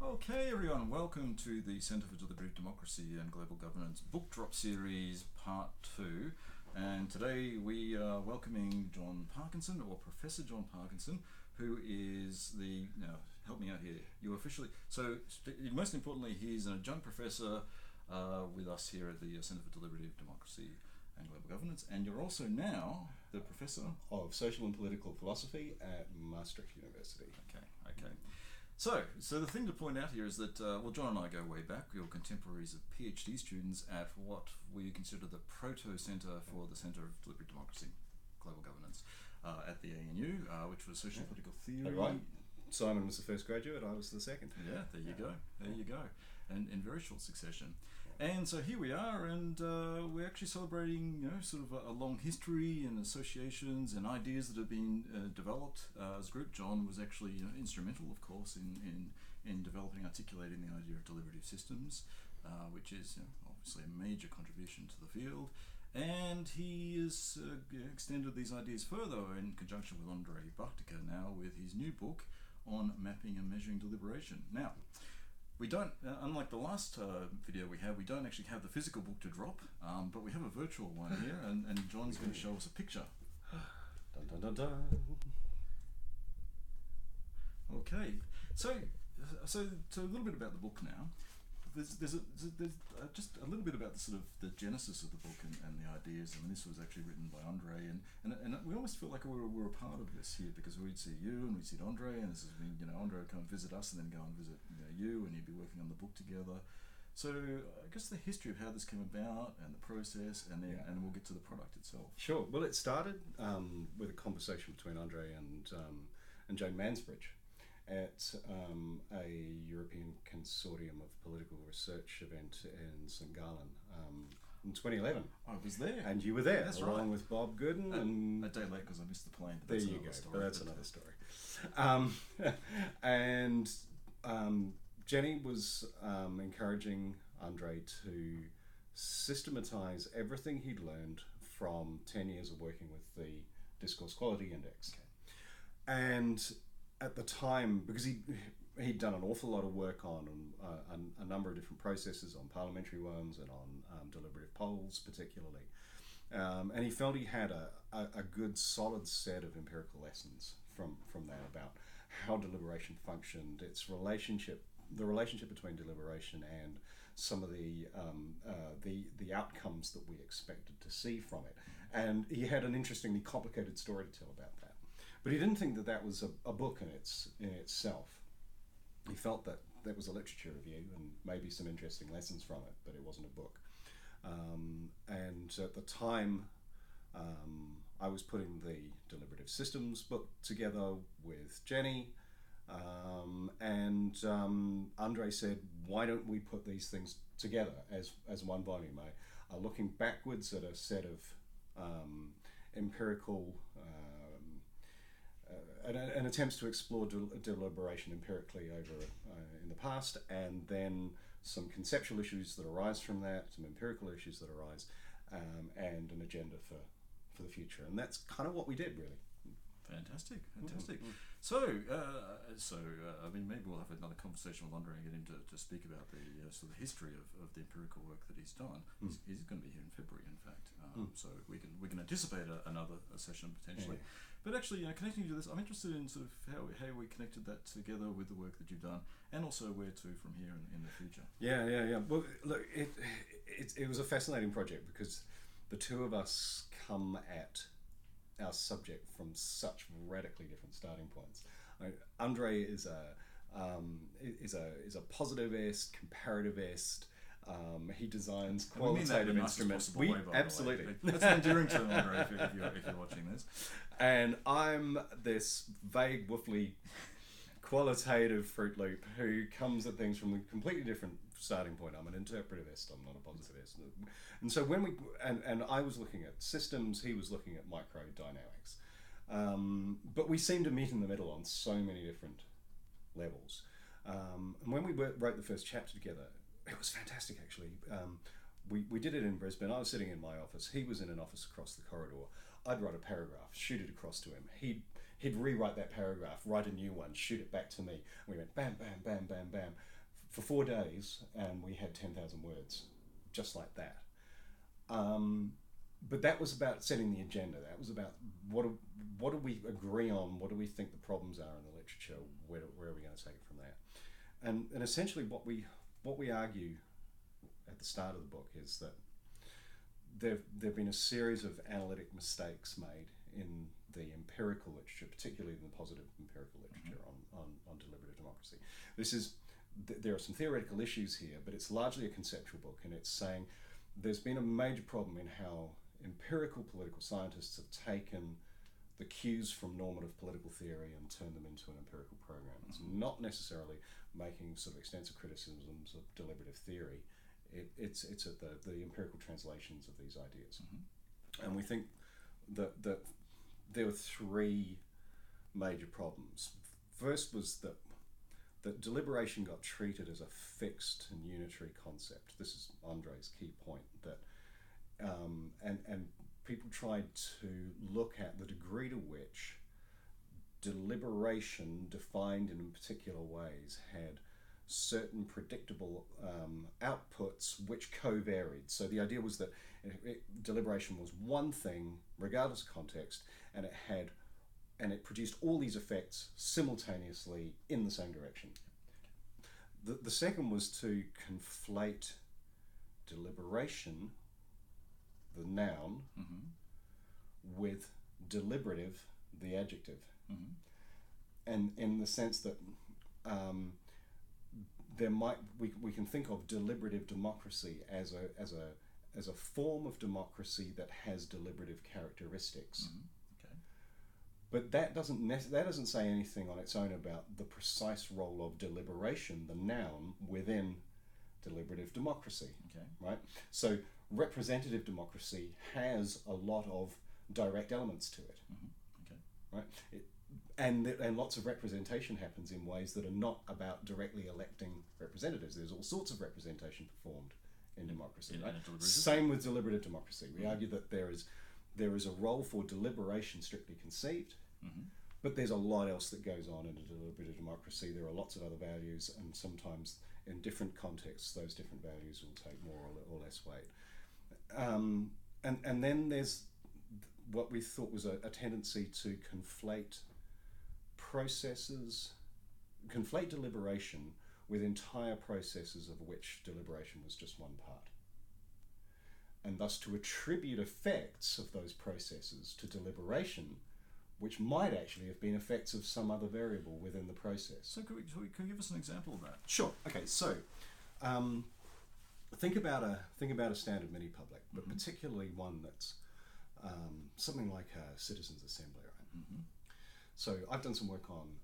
Okay, everyone, welcome to the Centre for Deliberative Democracy and Global Governance Book Drop Series Part 2. And today we are welcoming John Parkinson, or Professor John Parkinson, who is the, now help me out here, you officially, so most importantly, he's an adjunct professor with us here at the Centre for Deliberative Democracy and Global Governance, and you're also now the Professor of Social and Political Philosophy at Maastricht University. Okay. So the thing to point out here is that, well, John and I go way back. We were contemporaries of PhD students at what we consider the proto-centre for the Centre of Deliberative Democracy, Global Governance, at the ANU, which was Social and Political Theory. Right. Simon was the first graduate, I was the second. Yeah, there you go. And in very short succession. And so here we are, and we're actually celebrating, sort of a long history and associations and ideas that have been developed as a group. John was actually instrumental, of course, in developing, articulating the idea of deliberative systems, which is obviously a major contribution to the field. And he has extended these ideas further in conjunction with André Bächtiger now with his new book on mapping and measuring deliberation. Now, we don't, unlike the last video we had, we don't actually have the physical book to drop, but we have a virtual one here, and John's going to show us a picture. Dun, dun, dun, dun. Okay, so a little bit about the book now. There's just a little bit about the sort of the genesis of the book and the ideas. I mean, this was actually written by André, and we almost feel like we're a part of this here, because we'd see you and we'd see André, and this has been, André would come and visit us and then go and visit you, and you'd be working on the book together. So I guess the history of how this came about and the process, and then we'll get to the product itself. Sure. Well, it started with a conversation between André and Jane Mansbridge at a European Consortium of Political Research event in St. Gallen in 2011. I was there. And you were there, That's along right. with Bob Gooden. And a day late because I missed the plane. But there you go. But that's another story. And Jenny was encouraging André to systematise everything he'd learned from 10 years of working with the Discourse Quality Index. Okay. And at the time, because he'd done an awful lot of work on a number of different processes, on parliamentary ones and on deliberative polls particularly, and he felt he had a good solid set of empirical lessons from that about how deliberation functioned, its relationship, the relationship between deliberation and some of the outcomes that we expected to see from it. And he had an interestingly complicated story to tell about that. But he didn't think that that was a book in itself. He felt that that was a literature review and maybe some interesting lessons from it, but it wasn't a book. And at the time, I was putting the Deliberative Systems book together with Jenny, and André said, why don't we put these things together as one volume? Looking backwards at a set of empirical and attempts to explore deliberation empirically over in the past, and then some conceptual issues that arise from that, some empirical issues that arise, and an agenda for the future. And that's kind of what we did, really. Fantastic. Mm-hmm. So I mean, maybe we'll have another conversation with André and get him to speak about the sort of history of the empirical work that he's done. He's going to be here in February, in fact. So we can anticipate another session potentially. Yeah. But actually, connecting to this, I'm interested in sort of how we connected that together with the work that you've done, and also where to from here in the future. Yeah. Well, look, it was a fascinating project because the two of us come at our subject from such radically different starting points. André is a positivist, comparativist. He designs qualitative instruments. Absolutely. That's an endearing term, André, if you're watching this. And I'm this vague, woofly, qualitative Fruit Loop who comes at things from a completely different starting point. I'm an interpretivist, I'm not a positivist. And so when I was looking at systems, he was looking at microdynamics. But we seemed to meet in the middle on so many different levels. And when we wrote the first chapter together, it was fantastic, actually. We did it in Brisbane. I was sitting in my office. He was in an office across the corridor. I'd write a paragraph, shoot it across to him. He'd rewrite that paragraph, write a new one, shoot it back to me. And we went bam, bam, bam, bam, bam. for 4 days, and we had 10,000 words, just like that. But that was about setting the agenda. That was about what do we agree on? What do we think the problems are in the literature? Where are we going to take it from there? And essentially, what we argue at the start of the book is that there've been a series of analytic mistakes made in the empirical literature, particularly in the positive empirical literature on deliberative democracy. There are some theoretical issues here, but it's largely a conceptual book, and it's saying there's been a major problem in how empirical political scientists have taken the cues from normative political theory and turned them into an empirical program. It's not necessarily making sort of extensive criticisms of deliberative theory. It's at the empirical translations of these ideas. And we think that there were 3 major problems. First was that deliberation got treated as a fixed and unitary concept. This is André's key point, that and people tried to look at the degree to which deliberation, defined in particular ways, had certain predictable outputs which co-varied. So the idea was that deliberation was one thing regardless of context, and it produced all these effects simultaneously in the same direction. The second was to conflate deliberation, the noun, with deliberative, the adjective. And in the sense that we can think of deliberative democracy as a form of democracy that has deliberative characteristics. But that doesn't say anything on its own about the precise role of deliberation, the noun, within deliberative democracy. Right? So representative democracy has a lot of direct elements to it. Right? And lots of representation happens in ways that are not about directly electing representatives. There's all sorts of representation performed in democracy. Right? Same with deliberative democracy. We argue that there is a role for deliberation strictly conceived, but there's a lot else that goes on in a deliberative democracy. There are lots of other values, and sometimes in different contexts those different values will take more or less weight. And then there's what we thought was a tendency to conflate deliberation with entire processes of which deliberation was just one part, and thus to attribute effects of those processes to deliberation which might actually have been effects of some other variable within the process. So could you give us an example of that? Sure. Okay, so think about a standard mini-public, but particularly one that's something like a citizens' assembly, right? So I've done some work on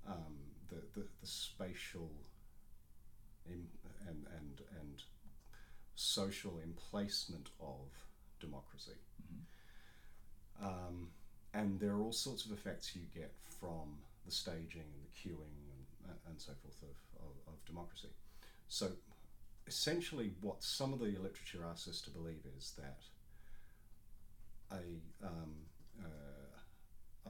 the spatial and social emplacement of democracy. And there are all sorts of effects you get from the staging and the queuing and so forth of democracy. So essentially what some of the literature asks us to believe is that a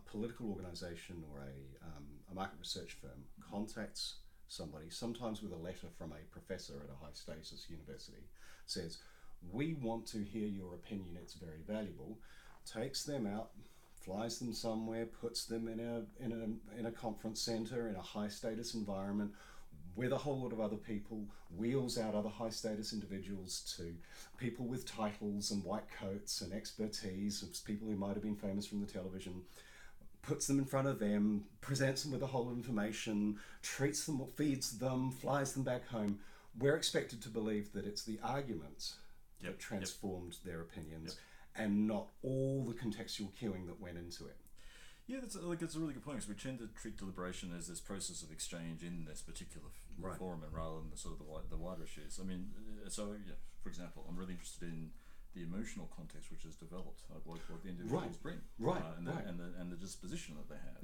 political organization or a market research firm contacts somebody, sometimes with a letter from a professor at a high status university, says, we want to hear your opinion, it's very valuable, takes them out, flies them somewhere, puts them in a conference center in a high status environment with a whole lot of other people, wheels out other high status individuals to people with titles and white coats and expertise, people who might have been famous from the television, puts them in front of them, presents them with a whole lot of information, treats them, feeds them, flies them back home. We're expected to believe that it's the arguments that transformed their opinions and not all the contextual cueing that went into it. Yeah, that's a really good point, because we tend to treat deliberation as this process of exchange in this particular forum, and rather than the sort of the wider issues. I mean, for example, I'm really interested in the emotional context which is developed, what the individuals bring, and the disposition that they have.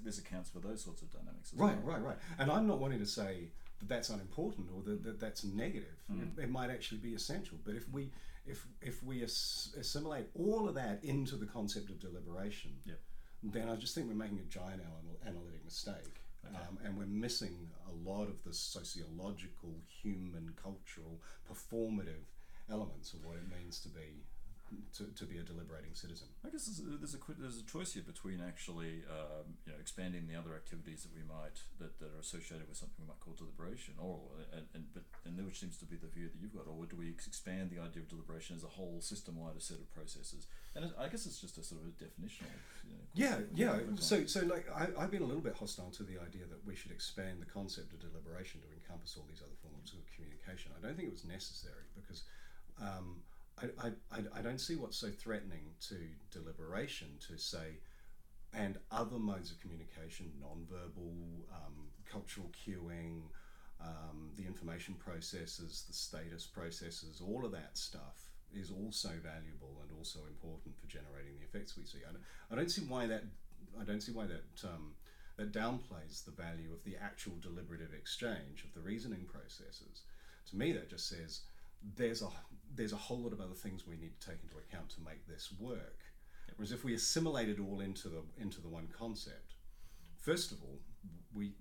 This accounts for those sorts of dynamics as well. Right. And I'm not wanting to say that that's unimportant or that that's negative. It might actually be essential. But if we assimilate all of that into the concept of deliberation, then I just think we're making a giant analytic mistake, and we're missing a lot of the sociological, human, cultural, performative elements of what it means to be a deliberating citizen. I guess there's a choice here between actually expanding the other activities that are associated with something we might call deliberation, and which seems to be the view that you've got, or do we expand the idea of deliberation as a whole system-wide, a set of processes? And I guess it's just a sort of a definitional. So like I've been a little bit hostile to the idea that we should expand the concept of deliberation to encompass all these other forms of communication. I don't think it was necessary because. I don't see what's so threatening to deliberation to say, and other modes of communication, non-verbal, cultural cueing, the information processes, the status processes, all of that stuff is also valuable and also important for generating the effects we see. I don't see why that that downplays the value of the actual deliberative exchange of the reasoning processes. To me, that just says there's a whole lot of other things we need to take into account to make this work. Whereas if we assimilate it all into the one concept, first of all, we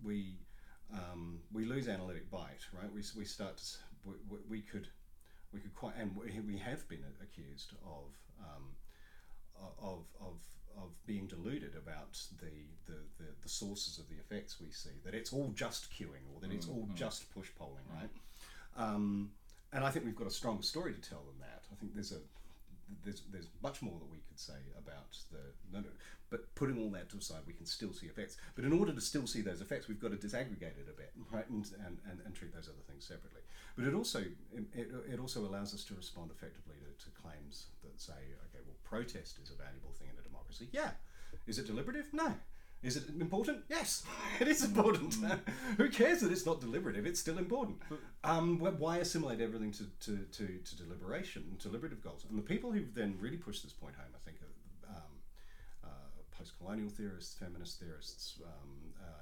lose analytic bite, right? We could quite, and we have been accused of being deluded about the sources of the effects we see. That it's all just queuing, or that it's all just push polling, right? And I think we've got a stronger story to tell than that. I think there's much more that we could say about but putting all that to the side, we can still see effects. But in order to still see those effects, we've got to disaggregate it a bit, right, and treat those other things separately. But it also allows us to respond effectively to claims that say, okay, well, protest is a valuable thing in a democracy. Yeah. Is it deliberative? No. Is it important? Yes, it is important. Who cares that it's not deliberative? It's still important. Why assimilate everything to deliberation, deliberative goals? And the people who've then really pushed this point home, I think, are post-colonial theorists, feminist theorists,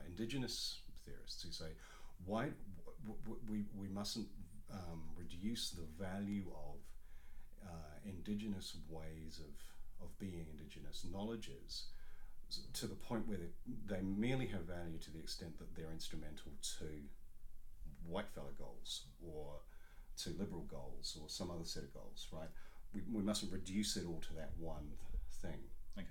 indigenous theorists, who say, why we mustn't reduce the value of indigenous ways of being, indigenous knowledges, to the point where they merely have value to the extent that they're instrumental to whitefella goals or to liberal goals or some other set of goals, right? We mustn't reduce it all to that one thing. Okay.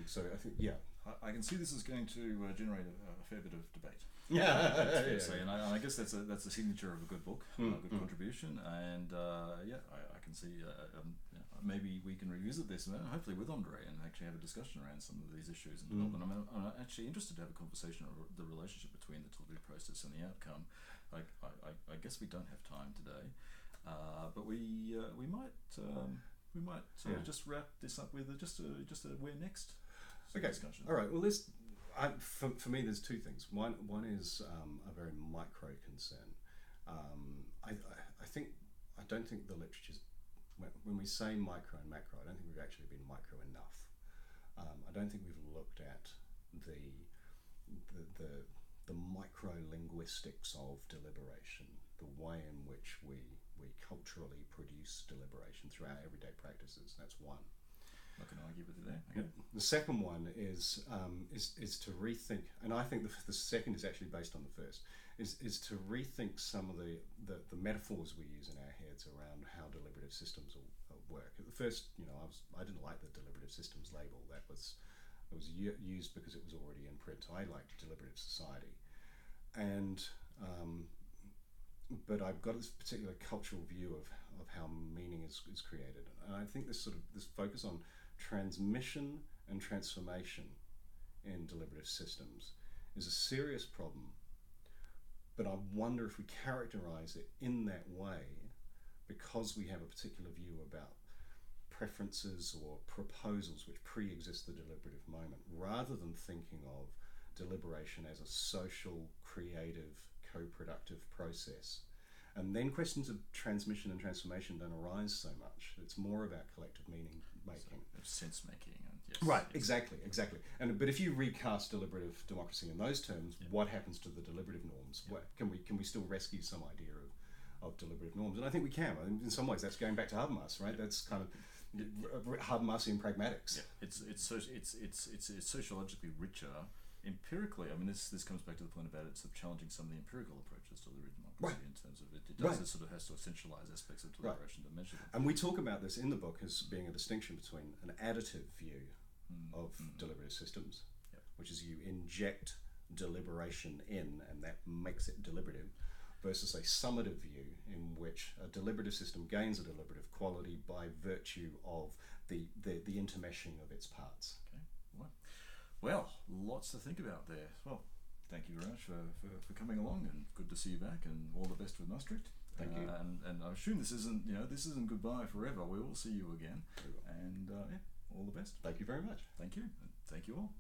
So I think, yeah. I can see this is going to generate a fair bit of debate. Yeah. That's fair to say. And I guess that's the signature of a good book, a good contribution. And I can see maybe we can revisit this, hopefully with André, and actually have a discussion around some of these issues and development. I'm actually interested to have a conversation on the relationship between the deliberative process and the outcome. I guess we don't have time today, but we might just wrap this up with just a where next discussion. All right. Well, for me, there's two things. One is a very micro concern. I don't think the literature's, when we say micro and macro, I don't think we've actually been micro enough. I don't think we've looked at the micro linguistics of deliberation, the way in which we culturally produce deliberation through our everyday practices. That's one. I can argue with you there. Okay. The second one is to rethink, and I think the second is actually based on the first, is to rethink some of the metaphors we use in our heads around how deliberative systems will work. At the first, I didn't like the deliberative systems label. It was used because it was already in print. I liked deliberative society, and but I've got this particular cultural view of how meaning is created, and I think this focus on transmission and transformation in deliberative systems is a serious problem. But I wonder if we characterize it in that way because we have a particular view about preferences or proposals which pre-exist the deliberative moment, rather than thinking of deliberation as a social, creative, co-productive process. And then questions of transmission and transformation don't arise so much. It's more about collective meaning making. So, sense making. Right, exactly. But if you recast deliberative democracy in those terms, what happens to the deliberative norms? What, can we still rescue some idea of deliberative norms? And I think we can. I mean, in some ways, that's going back to Habermas, right? That's kind of Habermasian pragmatics. Yeah, it's sociologically richer empirically, I mean, this comes back to the point about it sort of challenging some of the empirical approaches to deliberative democracy, Right. in terms of it does Right. sort of has to essentialize aspects of deliberation to measure them. And we talk about this in the book as being a distinction between an additive view of deliberative systems, Yep. which is you inject deliberation in and that makes it deliberative, versus a summative view in which a deliberative system gains a deliberative quality by virtue of the intermeshing of its parts. Okay, well, lots to think about there. Well, thank you very much for coming along, and good to see you back, and all the best with Maastricht. Thank you. And I assume this isn't goodbye forever. We will see you again, and all the best. Thank you very much. Thank you, and thank you all.